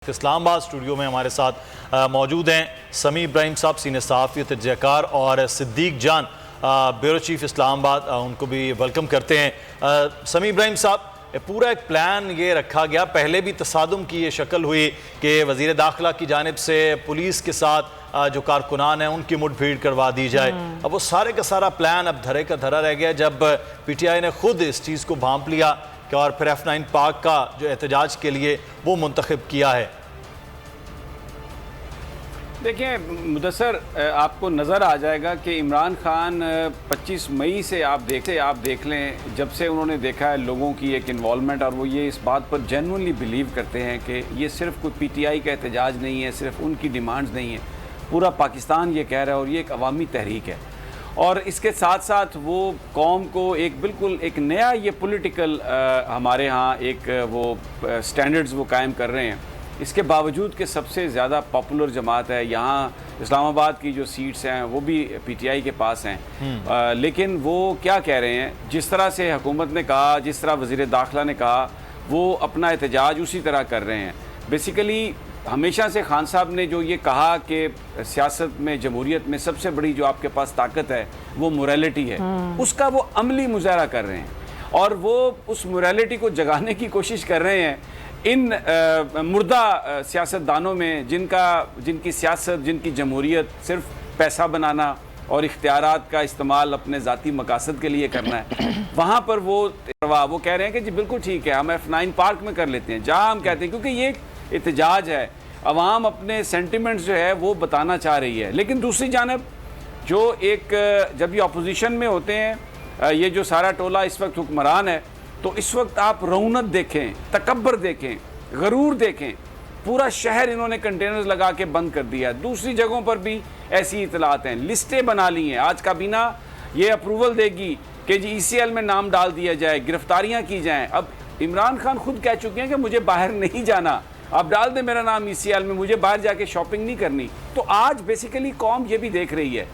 Islamabad studio में हमारे साथ मौजूद हैं समी इब्राहिम साहब, सीनियर सहाफ़ी तजज़ियाकार, और सिद्दीक जान, ब्यूरो चीफ इस्लामाबाद। उनको भी वेलकम करते हैं। समी इब्राहिम साहब, पूरा एक प्लान ये रखा गया, पहले भी तसादुम की ये शक्ल हुई कि वज़ीर दाखिला की जानिब से पुलिस के साथ जो कारकुनान हैं उनकी मुठभेड़ करवा दी जाए। अब वो सारे का सारा प्लान अब धरे का धरा रह गया जब PTI ने खुद इस चीज़ को भांप लिया और फिर F9 पार्क का जो एहतजाज के लिए वो मुंतखब किया है। देखिए मुदस्सर, आपको नज़र आ जाएगा कि इमरान खान 25 मई से आप देख लें, जब से उन्होंने देखा है लोगों की एक इन्वॉल्वमेंट, और वो ये इस बात पर जेन्युइनली बिलीव करते हैं कि ये सिर्फ कोई PTI का एहतजाज नहीं है, सिर्फ उनकी डिमांड्स नहीं है, पूरा पाकिस्तान ये कह रहा है और ये एक अवामी तहरीक है। और इसके साथ साथ वो कौम को एक बिल्कुल एक नया ये पॉलिटिकल हमारे यहाँ एक वो स्टैंडर्ड्स वो कायम कर रहे हैं। इसके बावजूद कि सबसे ज़्यादा पॉपुलर जमात है यहाँ, इस्लामाबाद की जो सीट्स हैं वो भी PTI के पास हैं, लेकिन वो क्या कह रहे हैं, जिस तरह से हुकूमत ने कहा, जिस तरह वज़ीर दाखिला ने कहा, वो अपना एहतजाज उसी तरह कर रहे हैं। बेसिकली हमेशा से खान साहब ने जो ये कहा कि सियासत में, जमहूरियत में सबसे बड़ी जो आपके पास ताकत है वो मोरालिटी है, उसका वो अमली मुजाहरा कर रहे हैं और वो उस मोरालिटी को जगाने की कोशिश कर रहे हैं इन मुर्दा सियासतदानों में, जिनकी सियासत, जिनकी जमहूरियत सिर्फ पैसा बनाना और इख्तियारात का इस्तेमाल अपने ज़ाती मकासद के लिए करना है। वहाँ पर वो कह रहे हैं कि जी बिल्कुल ठीक है, हम F9 पार्क में कर लेते हैं, जहाँ हम कहते हैं, क्योंकि ये एहतजाज है, अवाम अपने सेंटिमेंट्स जो है वो बताना चाह रही है। लेकिन दूसरी जानब जो एक जब ये अपोजिशन में होते हैं, ये जो सारा टोला इस वक्त हुक्मरान है, तो इस वक्त आप रौनक देखें, तकब्बर देखें, गरूर देखें, पूरा शहर इन्होंने कंटेनर्स लगा के बंद कर दिया। दूसरी जगहों पर भी ऐसी इतलात हैं, लिस्टें बना ली हैं। आज काबीना ये अप्रूवल देगी कि जी ECL में नाम डाल दिया जाए, गिरफ्तारियां की जाएं। अब इमरान खान खुद कह चुके हैं कि मुझे बाहर नहीं जाना, आप डाल दें मेरा नाम ECL में, मुझे बाहर जाके शॉपिंग नहीं करनी। तो आज बेसिकली कौम ये भी देख रही है,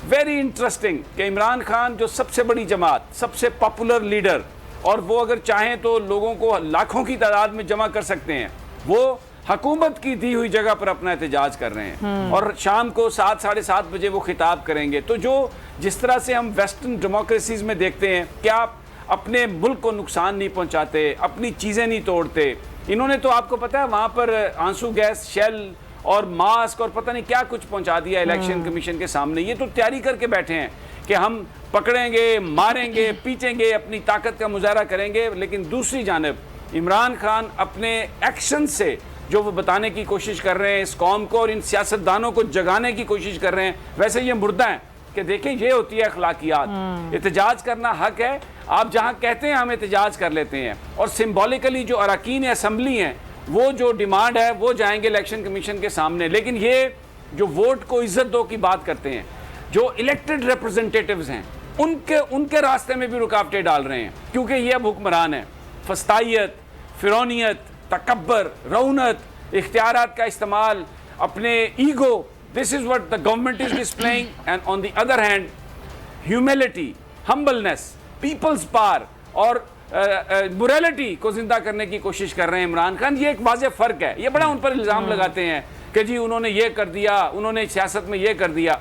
वेरी इंटरेस्टिंग, कि इमरान खान जो सबसे बड़ी जमात, सबसे पॉपुलर लीडर, और वो अगर चाहें तो लोगों को लाखों की तादाद में जमा कर सकते हैं, वो हुकूमत की दी हुई जगह पर अपना एहतजाज कर रहे हैं और शाम को 7 साढ़े 7 बजे वो खिताब करेंगे। तो जो जिस तरह से हम वेस्टर्न डेमोक्रेसीज में देखते हैं कि आप अपने मुल्क को नुकसान नहीं पहुंचाते, अपनी चीज़ें नहीं तोड़ते, इन्होंने तो आपको पता है वहाँ पर आंसू गैस, शेल और मास्क और पता नहीं क्या कुछ पहुँचा दिया इलेक्शन कमीशन के सामने। ये तो तैयारी करके बैठे हैं कि हम पकड़ेंगे, मारेंगे, पीटेंगे, अपनी ताकत का मुजाहरा करेंगे। लेकिन दूसरी जानब इमरान खान अपने एक्शन से जो वो बताने की कोशिश कर रहे हैं इस कौम को और इन सियासतदानों को जगाने की कोशिश कर रहे हैं, वैसे ये मुर्दा हैं कि देखें ये होती है अखलाकियात। एहतजाज करना हक है, आप जहाँ कहते हैं हम एहतजाज कर लेते हैं, और सिम्बॉलिकली जो अरकान असम्बली हैं वो जो डिमांड है वो जाएंगे इलेक्शन कमीशन के सामने। लेकिन ये जो वोट को इज्जत दो की बात करते हैं, जो इलेक्टेड रिप्रेजेंटेटिव्स हैं, उनके रास्ते में भी रुकावटें डाल रहे हैं, क्योंकि ये अब हुक्मरान है। फस्तायत, फिरौनियत, तकब्बर, रौनक, इख्तियारात का इस्तेमाल, अपने ego, this is what the government is displaying. And on the other hand humility, humbleness, peoples power और मोरालिटी को जिंदा करने की कोशिश कर रहे हैं इमरान खान। ये एक वाज़ेह फ़र्क है। ये बड़ा उन पर इल्ज़ाम लगाते हैं कि जी उन्होंने ये कर दिया, उन्होंने सियासत में ये कर दिया।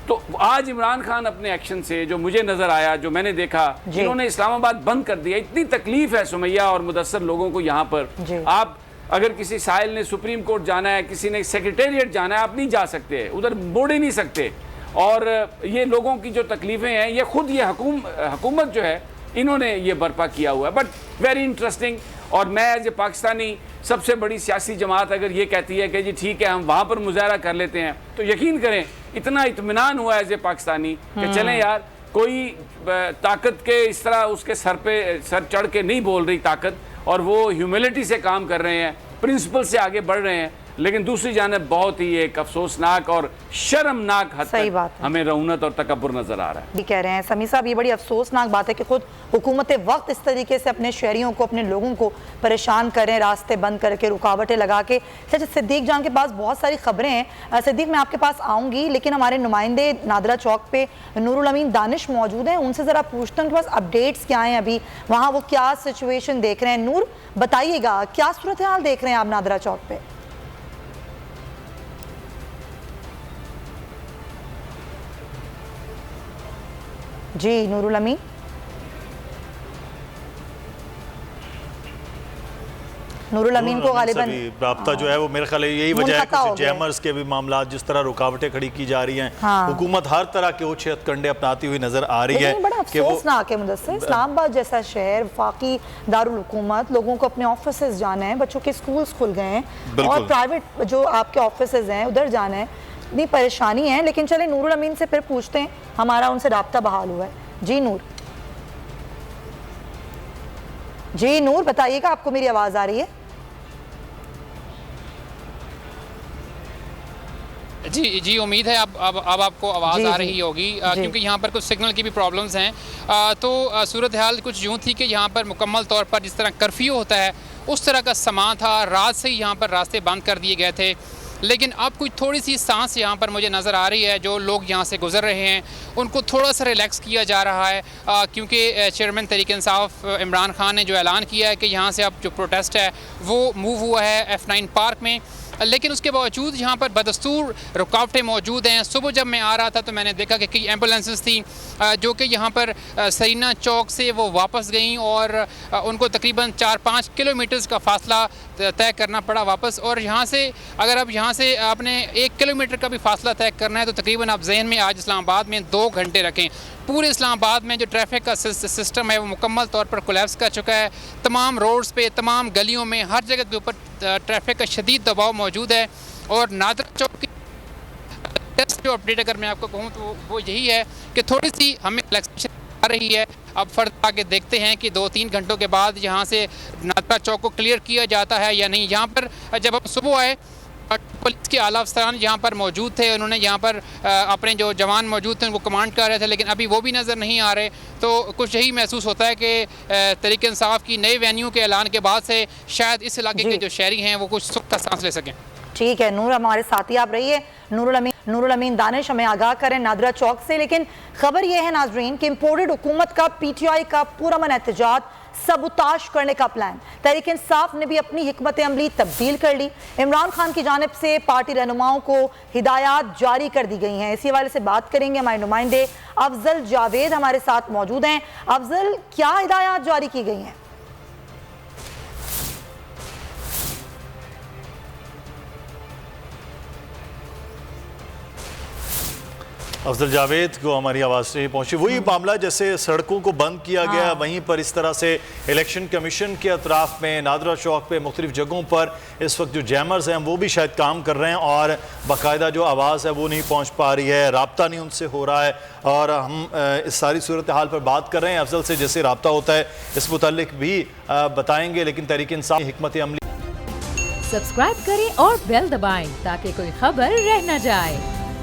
तो आज इमरान खान अपने एक्शन से जो मुझे नज़र आया, जो मैंने देखा, जिन्होंने इस्लामाबाद बंद कर दिया, इतनी तकलीफ है सुमैया और मुदस्सर लोगों को यहाँ पर। आप अगर किसी साहिल ने सुप्रीम कोर्ट जाना है, किसी ने सेक्रेटेरिएट जाना है, आप नहीं जा सकते, उधर मोड़ ही नहीं सकते। और ये लोगों की जो तकलीफ़ें हैं, ये खुद ये हुकूमत जो है इन्होंने ये बर्पा किया हुआ है। But very interesting. और मैं एज ए पाकिस्तानी, सबसे बड़ी सियासी जमात अगर ये कहती है कि जी ठीक है हम वहाँ पर मुजाहरा कर लेते हैं, तो यकीन करें इतना इत्मीनान हुआ एज ए पाकिस्तानी कि चलें यार, कोई ताकत के इस तरह उसके सर चढ़ के नहीं बोल रही ताकत, और वो ह्यूमिलिटी से काम कर रहे हैं, प्रिंसिपल से आगे बढ़ रहे हैं। लेकिन दूसरी जानब बहुत ही एक अफसोसनाक और शर्मनाक हद तक हमें रौनक और तकब्बुर नजर आ रहा है। कह रहे हैं समी साहब, ये बड़ी अफसोसनाक बात है कि खुद हुकूमत वक्त इस तरीके से अपने शहरियों को, अपने लोगों को परेशान करें, रास्ते बंद करके, रुकावटें लगा के। अच्छा, सिद्दीक जान के पास बहुत सारी खबरें हैं। सिद्दीक, मैं आपके पास आऊँगी, लेकिन हमारे नुमाइंदे नादरा चौक पे नूरुल अमीन दानिश मौजूद हैं, उनसे ज़रा पूछते हैं उनके पास अपडेट्स क्या हैं, अभी वहाँ वो क्या सिचुएशन देख रहे हैं। नूर, बताइएगा क्या सूरत हाल देख रहे हैं आप नादरा चौक पे? जी नूरुल अमीन। नूरुल अमीन को गालिबन राब्ता जो है वो मेरे ख्याल यही वजह है कि जैमर्स के भी मामला जिस तरह रुकावटें खड़ी की जा रही हैं, हुकूमत हर तरह के ओछे हथकंडे अपनाती हुई नजर आ रही है। बड़ा अफसोसनाक है मुदस्सिर, इस्लामाबाद जैसा शहर, वफाकी दारुल हुकूमत, लोगों को अपने ऑफिसेज जाना है, बच्चों के स्कूल्स खुल गए हैं और प्राइवेट जो आपके ऑफिसेज हैं उधर जाना है, इतनी परेशानी है। लेकिन चले नूरुल अमीन से फिर पूछते हैं, हमारा उनसे राब्ता बहाल हुआ है। जी नूर, जी नूर बताइएगा, आपको मेरी आवाज आ रही है? जी जी, उम्मीद है अब आपको आवाज़ आ रही होगी, क्योंकि यहाँ पर कुछ सिग्नल की भी प्रॉब्लम्स हैं। तो सूरत हाल कुछ यूँ थी कि यहाँ पर मुकम्मल तौर पर जिस तरह कर्फ्यू होता है उस तरह का समा था, रात से ही यहाँ पर रास्ते बंद कर दिए गए थे। लेकिन अब कुछ थोड़ी सी सांस यहाँ पर मुझे नज़र आ रही है, जो लोग यहाँ से गुजर रहे हैं उनको थोड़ा सा रिलैक्स किया जा रहा है, क्योंकि चेयरमैन तहरीक इंसाफ इमरान खान ने जो ऐलान किया है कि यहाँ से अब जो प्रोटेस्ट है वो मूव हुआ है F9 पार्क में। लेकिन उसके बावजूद यहाँ पर बदस्तूर रुकावटें मौजूद हैं। सुबह जब मैं आ रहा था तो मैंने देखा कि कई एम्बुलेंसेस थी जो कि यहाँ पर सरीना चौक से वो वापस गईं और उनको तकरीबन 4-5 किलोमीटर्स का फासला तय करना पड़ा वापस। और यहाँ से अगर अब यहाँ से आपने 1 किलोमीटर का भी फासला तय करना है तो तकरीबन आप जहन में आज इस्लामाबाद में 2 घंटे रखें। पूरे इस्लामाबाद में जो ट्रैफिक का सिस्टम है वो मुकम्मल तौर पर कोलैप्स कर चुका है। तमाम रोड्स पे, तमाम गलियों में, हर जगह के ऊपर ट्रैफिक का शदीद दबाव मौजूद है। और नादरा चौक की जो अपडेट अगर मैं आपको कहूँ तो वो यही है कि थोड़ी सी हमें रिलैक्सेशन आ रही है। अब फर्द आगे देखते हैं कि 2-3 घंटों के बाद यहाँ से नादरा चौक को क्लियर किया जाता है या नहीं। यहाँ पर जब हम सुबह आए पुलिस के आला अफसरान यहाँ पर मौजूद थे, उन्होंने यहाँ पर अपने जो जवान मौजूद थे उनको कमांड कर रहे थे, लेकिन अभी वो भी नज़र नहीं आ रहे। तो कुछ यही महसूस होता है कि तहरीक इंसाफ की नए वेन्यू के ऐलान के बाद से शायद इस इलाके के जो शहरी हैं वो कुछ सुख का सांस ले सकें। ठीक है नूर, हमारे साथ ही आप रहिए। नूरुल अमीन दानिश हमें आगाह करें नादरा चौक से। लेकिन खबर यह है नाजरीन कि इम्पोर्टेड हुकूमत का PTI का पूरा मन एहतजाज सबुताश करने का प्लान, तहरीक इंसाफ ने भी अपनी हिकमत अमली तब्दील कर ली। इमरान खान की जानिब से पार्टी रहनुमाओं को हिदायत जारी कर दी गई हैं। इसी हवाले से बात करेंगे, हमारे नुमाइंदे अफजल जावेद हमारे साथ मौजूद हैं। अफजल, क्या हिदायत जारी की गई हैं? अफजल जावेद को हमारी आवाज़ से पहुंची। वही मामला जैसे सड़कों को बंद किया गया, वहीं पर इस तरह से इलेक्शन कमीशन के अतराफ में नादरा चौक पे मुख्तलिफ जगहों पर इस वक्त जो जैमर्स हैं वो भी शायद काम कर रहे हैं और बाकायदा जो आवाज़ है वो नहीं पहुंच पा रही है, रब्ता नहीं उनसे हो रहा है। और हम इस सारी सूरत हाल पर बात कर रहे हैं अफजल से, जैसे रब्ता होता है इस मुतालिक भी बताएंगे। लेकिन तहरीक इंसाफ हिकमत अमली सब्सक्राइब करें और बेल दबाएं ताकि कोई खबर रह न जाए।